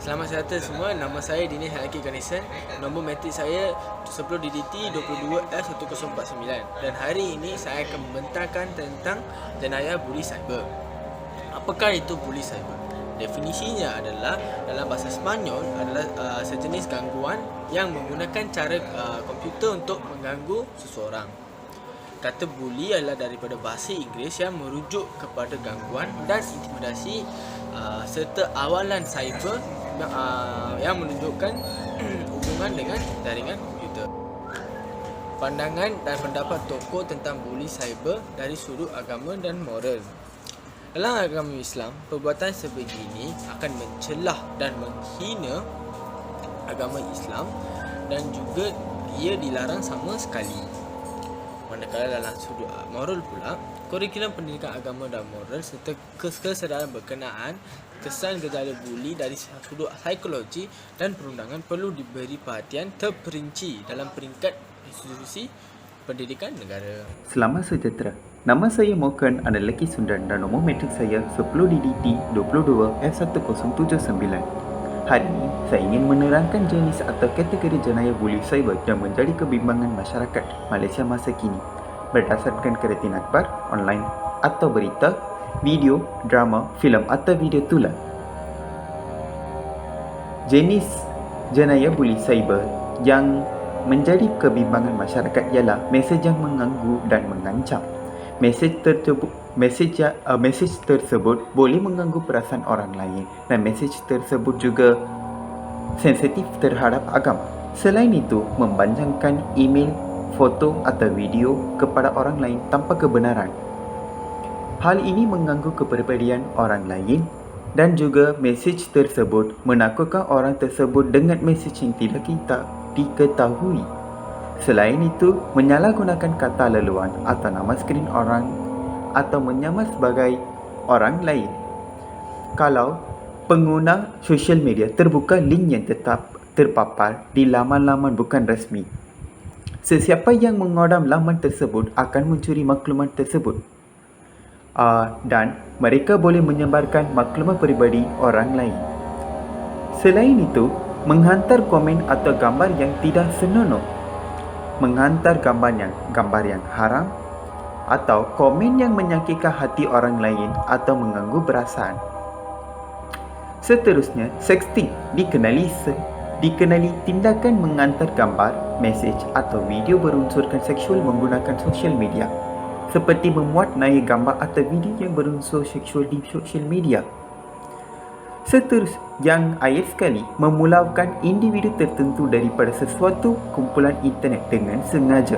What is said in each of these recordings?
Selamat sejahtera semua, nama saya Dinesh Halaki Ganesan. Nombor matrik saya 10 DDT 22F1049. Dan hari ini saya akan membentangkan tentang jenayah buli cyber. Apakah itu buli cyber? Definisinya adalah dalam bahasa Sepanyol adalah sejenis gangguan yang menggunakan cara komputer untuk mengganggu seseorang. Kata bully adalah daripada bahasa Inggeris yang merujuk kepada gangguan dan intimidasi serta awalan cyber yang menunjukkan hubungan dengan jaringan komputer. Pandangan dan pendapat tokoh tentang bully cyber dari sudut agama dan moral. Dalam agama Islam, perbuatan sebegini akan mencelah dan menghina agama Islam dan juga ia dilarang sama sekali. Manakala dalam sudut moral pula, kurikulum pendidikan agama dan moral serta kesedaran berkenaan kesan gejala buli dari sudut psikologi dan perundangan perlu diberi perhatian terperinci dalam peringkat institusi pendidikan negara. Selamat sejahtera. Nama saya Mokan Analaki Sundan dan nombor matrik saya 10 DDT 22F1079. Hari ini, saya ingin menerangkan jenis atau kategori jenayah buli cyber yang menjadi kebimbangan masyarakat Malaysia masa kini berdasarkan keretin akhbar, online atau berita, video, drama, filem atau video tular. Jenis jenayah buli cyber yang menjadi kebimbangan masyarakat ialah mesej yang mengganggu dan mengancam. Mesej tersebut boleh mengganggu perasaan orang lain dan mesej tersebut juga sensitif terhadap agama. Selain itu, membanjangkan email, foto atau video kepada orang lain tanpa kebenaran. Hal ini mengganggu kepribadian orang lain dan juga mesej tersebut menakutkan orang tersebut dengan mesej yang tidak kita diketahui. Selain itu, menyalahgunakan kata laluan atau nama skrin orang atau menyamar sebagai orang lain. Kalau pengguna sosial media terbuka link yang tetap terpapar di laman-laman bukan rasmi, sesiapa yang mengodam laman tersebut akan mencuri maklumat tersebut. Dan mereka boleh menyebarkan maklumat peribadi orang lain. Selain itu, menghantar komen atau gambar yang tidak senonoh, menghantar gambar yang haram atau komen yang menyakitkan hati orang lain atau mengganggu perasaan. Seterusnya, sexting dikenali tindakan menghantar gambar, mesej atau video berunsurkan seksual menggunakan sosial media, seperti memuat naik gambar atau video yang berunsur seksual di sosial media. Seterusnya, yang akhir sekali, memulaukan individu tertentu daripada sesuatu kumpulan internet dengan sengaja.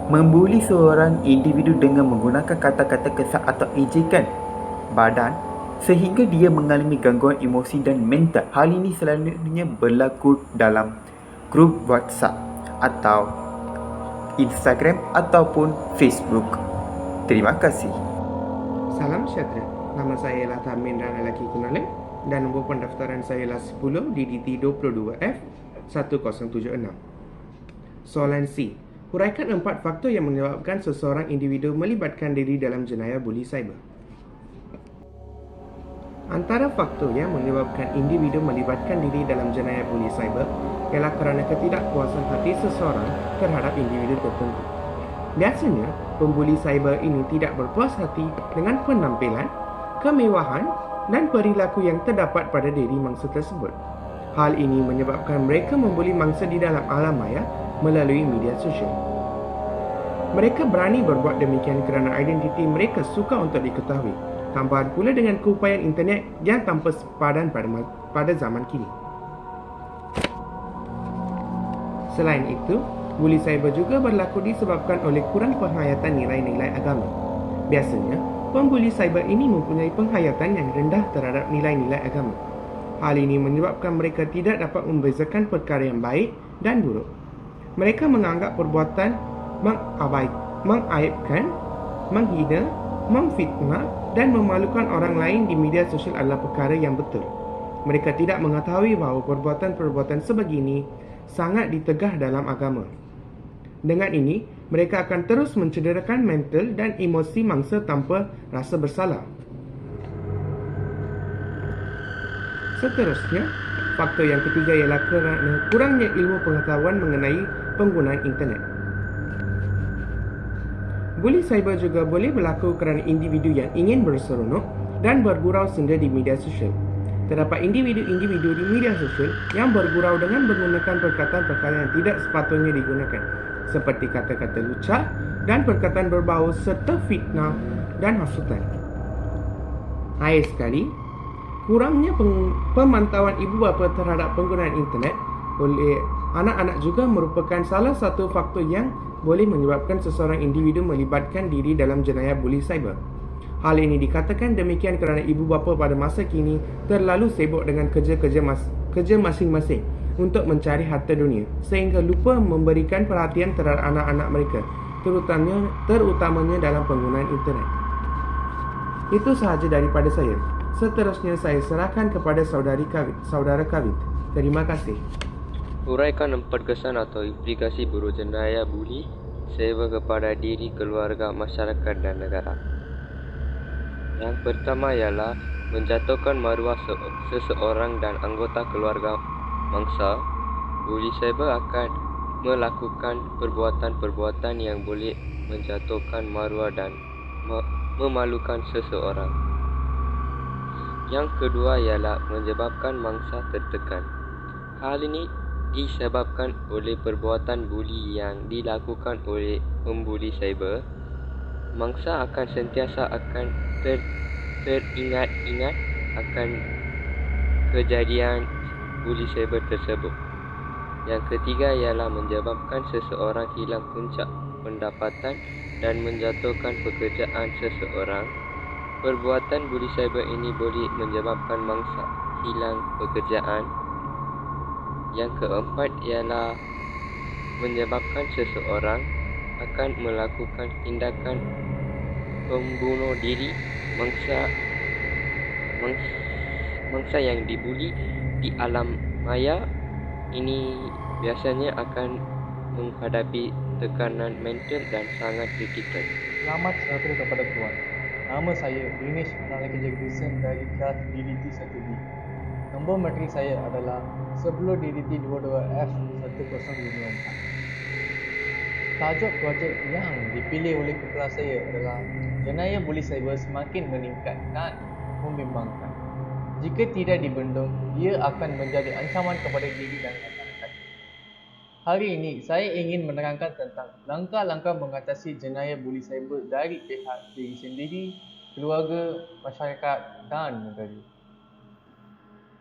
Membuli seorang individu dengan menggunakan kata-kata kesat atau ejekan badan sehingga dia mengalami gangguan emosi dan mental. Hal ini selalunya berlaku dalam grup WhatsApp atau Instagram ataupun Facebook. Terima kasih. Salam sejahtera. Nama saya ialah Tamin dan Halaki Kunalen dan nombor pendaftaran saya ialah 10 DDT 22F1076. Soalan C. Huraikan 4 faktor yang menyebabkan seseorang individu melibatkan diri dalam jenayah buli cyber. Antara faktor yang menyebabkan individu melibatkan diri dalam jenayah buli cyber ialah kerana ketidakpuasan hati seseorang terhadap individu tertentu. Biasanya, pembuli cyber ini tidak berpuas hati dengan penampilan, kemewahan dan perilaku yang terdapat pada diri mangsa tersebut. Hal ini menyebabkan mereka membuli mangsa di dalam alam maya melalui media sosial. Mereka berani berbuat demikian kerana identiti mereka suka untuk diketahui, tambahan pula dengan keupayaan internet yang tanpa sepadan pada zaman kini. Selain itu, buli cyber juga berlaku disebabkan oleh kurang penghayatan nilai-nilai agama. Biasanya, pembuli cyber ini mempunyai penghayatan yang rendah terhadap nilai-nilai agama. Hal ini menyebabkan mereka tidak dapat membezakan perkara yang baik dan buruk. Mereka menganggap perbuatan mengaibkan, menghina, memfitnah dan memalukan orang lain di media sosial adalah perkara yang betul. Mereka tidak mengetahui bahawa perbuatan-perbuatan sebegini sangat ditegah dalam agama. Dengan ini, mereka akan terus mencederakan mental dan emosi mangsa tanpa rasa bersalah. Seterusnya, Faktor yang ketiga ialah kerana kurangnya ilmu pengetahuan mengenai penggunaan internet. Buli cyber juga boleh berlaku kerana individu yang ingin berseronok dan bergurau senda di media sosial. Terdapat individu-individu di media sosial yang bergurau dengan menggunakan perkataan-perkataan yang tidak sepatutnya digunakan, seperti kata-kata lucah dan perkataan berbau serta fitnah dan hasutan. Akhir sekali, kurangnya pemantauan ibu bapa terhadap penggunaan internet oleh anak-anak juga merupakan salah satu faktor yang boleh menyebabkan seseorang individu melibatkan diri dalam jenayah buli cyber. Hal ini dikatakan demikian kerana ibu bapa pada masa kini terlalu sibuk dengan kerja masing-masing untuk mencari harta dunia sehingga lupa memberikan perhatian terhadap anak-anak mereka, terutamanya dalam penggunaan internet. Itu sahaja daripada saya. Seterusnya saya serahkan kepada saudara Kavit. Terima kasih. Uraikan 4 kesan atau implikasi buruk jenayah buli cyber kepada diri, keluarga, masyarakat dan negara. Yang pertama ialah menjatuhkan maruah seseorang dan anggota keluarga mangsa. Buli cyber akan melakukan perbuatan-perbuatan yang boleh menjatuhkan maruah dan memalukan seseorang. Yang kedua ialah menyebabkan mangsa tertekan. Hal ini disebabkan oleh perbuatan buli yang dilakukan oleh pembuli cyber. Mangsa akan sentiasa teringat-ingat akan kejadian buli cyber tersebut. Yang ketiga ialah menyebabkan seseorang hilang puncak pendapatan dan menjatuhkan pekerjaan seseorang. Perbuatan buli cyber ini boleh menyebabkan mangsa hilang pekerjaan. Yang keempat ialah menyebabkan seseorang akan melakukan tindakan pembunuh diri. Mangsa yang dibuli di alam maya ini biasanya akan menghadapi tekanan mental dan sangat kritikal. Selamat sejahtera kepada Tuan. Nama saya Dinesh Nalakija Grison dari kelas DDT 1B. Nombor matrik saya adalah 10 DDT 22F1054. Tajuk projek yang dipilih oleh kumpulan saya adalah jenayah buli cyber semakin meningkat dan membimbangkan. Jika tidak dibendung, ia akan menjadi ancaman kepada diri dan masyarakat. Hari ini, saya ingin menerangkan tentang langkah-langkah mengatasi jenayah buli cyber dari pihak diri sendiri, keluarga, masyarakat dan negara.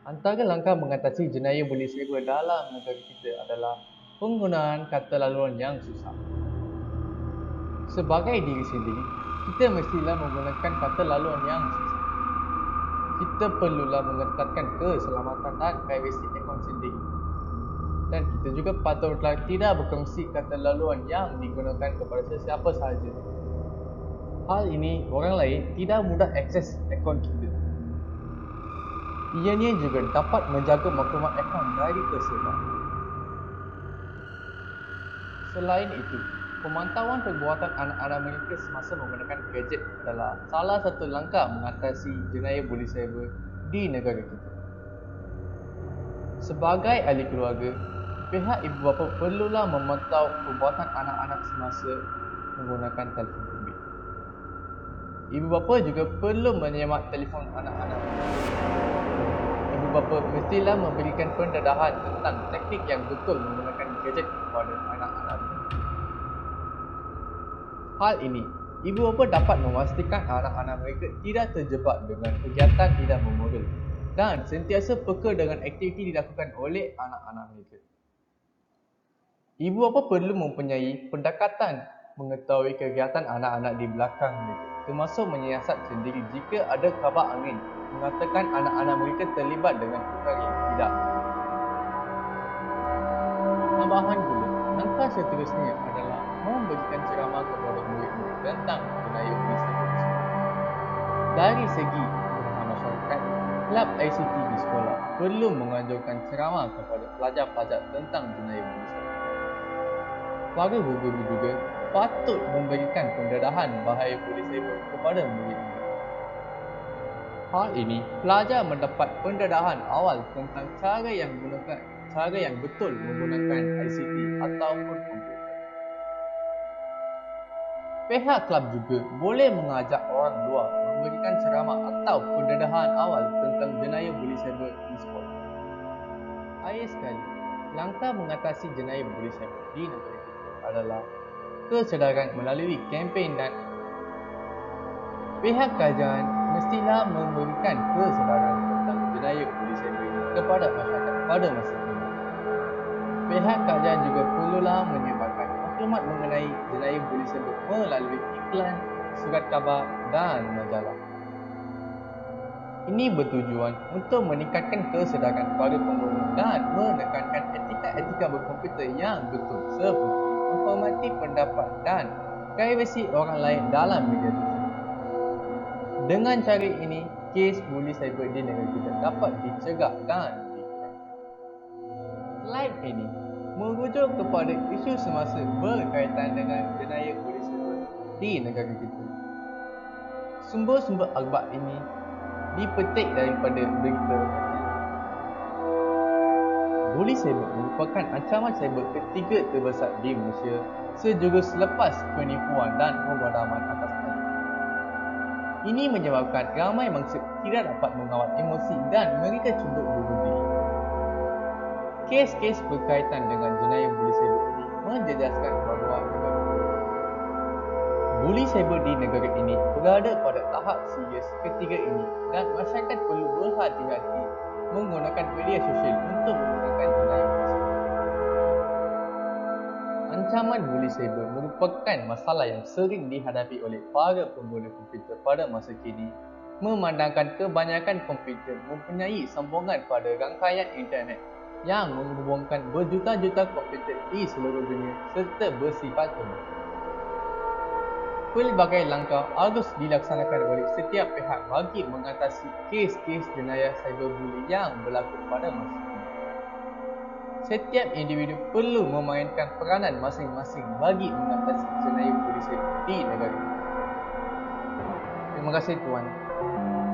Antara langkah mengatasi jenayah buli cyber dalam negara kita adalah penggunaan kata laluan yang susah. Sebagai diri sendiri, kita mestilah menggunakan kata laluan yang susah. Kita perlulah mengetatkan keselamatan dan privasi akaun sendiri. Dan kita juga patutlah tidak berkongsi kata laluan yang digunakan kepada sesiapa sahaja. Hal ini, orang lain tidak mudah akses akaun kita. Ianya juga dapat menjaga maklumat akaun dari tersebar. Selain itu, pemantauan perbuatan anak-anak mereka semasa menggunakan gadget adalah salah satu langkah mengatasi jenayah buli cyber di negara kita. Sebagai ahli keluarga, pihak ibu bapa perlulah memantau perbuatan anak-anak semasa menggunakan telefon bimbit. Ibu bapa juga perlu menyemak telefon anak-anak. Ibu bapa mestilah memberikan pendedahan tentang teknik yang betul menggunakan gadget kepada anak-anak. Hal ini, ibu bapa dapat memastikan anak-anak mereka tidak terjebak dengan kegiatan tidak memoral dan sentiasa peka dengan aktiviti dilakukan oleh anak-anak mereka. Ibu bapa perlu mempunyai pendekatan mengetahui kegiatan anak-anak di belakang mereka, termasuk menyiasat sendiri jika ada khabar angin mengatakan anak-anak mereka terlibat dengan perkara yang tidak. Tambahan pula, langkah seterusnya adalah memberikan ceramah kepada murid-murid tentang jenayah buli cyber. Dari segi pengetahuan masyarakat, Kelab ICT di sekolah perlu menganjurkan ceramah kepada pelajar-pelajar tentang jenayah buli cyber. Para guru juga patut memberikan pendedahan bahaya buli cyber kepada murid-murid. Hal ini, pelajar mendapat pendedahan awal tentang cara yang betul menggunakan ICT ataupun komputer. Pihak kelab juga boleh mengajak orang luar memberikan ceramah atau pendedahan awal tentang jenayah buli cyber di sekolah. Akhir sekali, langkah mengatasi jenayah buli cyber di negara kita adalah kesedaran melalui kempen dan pihak kerajaan mestilah memberikan kesedaran tentang jenayah buli cyber kepada masyarakat pada masa ini. Pihak kerajaan juga perlulah menyebarkan maklumat mengenai jenayah buli cyber melalui iklan, surat khabar dan majalah. Ini bertujuan untuk meningkatkan kesedaran kepada pengguna dan menekankan etika berkomputer yang betul seperti menghormati pendapat dan privasi orang lain dalam media sosial. Dengan cara ini, kes buli cyber di negara kita dapat dicegah dan dihentikan. Slide ini merujuk kepada isu semasa berkaitan dengan jenayah buli cyber di negara kita. Sumber-sumber akhbar ini dipetik daripada berita. Buli cyber merupakan ancaman cyber ketiga terbesar di Malaysia sejurus selepas penipuan dan pemadaman atas talian. Ini menyebabkan ramai mangsa tidak dapat mengawal emosi dan mereka cenderung bunuh diri. Kes-kes berkaitan dengan jenayah buli cyber ini menjejaskan bahawa buli cyber di negara ini berada pada tahap serius ketiga ini dan masyarakat perlu berhati-hati menggunakan media sosial untuk menggunakan jenayah buli cyber. Ancaman buli cyber merupakan masalah yang sering dihadapi oleh para pengguna komputer pada masa kini, memandangkan kebanyakan komputer mempunyai sambungan pada rangkaian internet yang menghubungkan berjuta-juta komputer di seluruh dunia serta bersifat umum. Pelbagai langkah harus dilaksanakan oleh setiap pihak bagi mengatasi kes-kes jenayah cyberbully yang berlaku pada masa ini. Setiap individu perlu memainkan peranan masing-masing bagi mengatasi jenayah buli cyber di negara ini. Terima kasih tuan.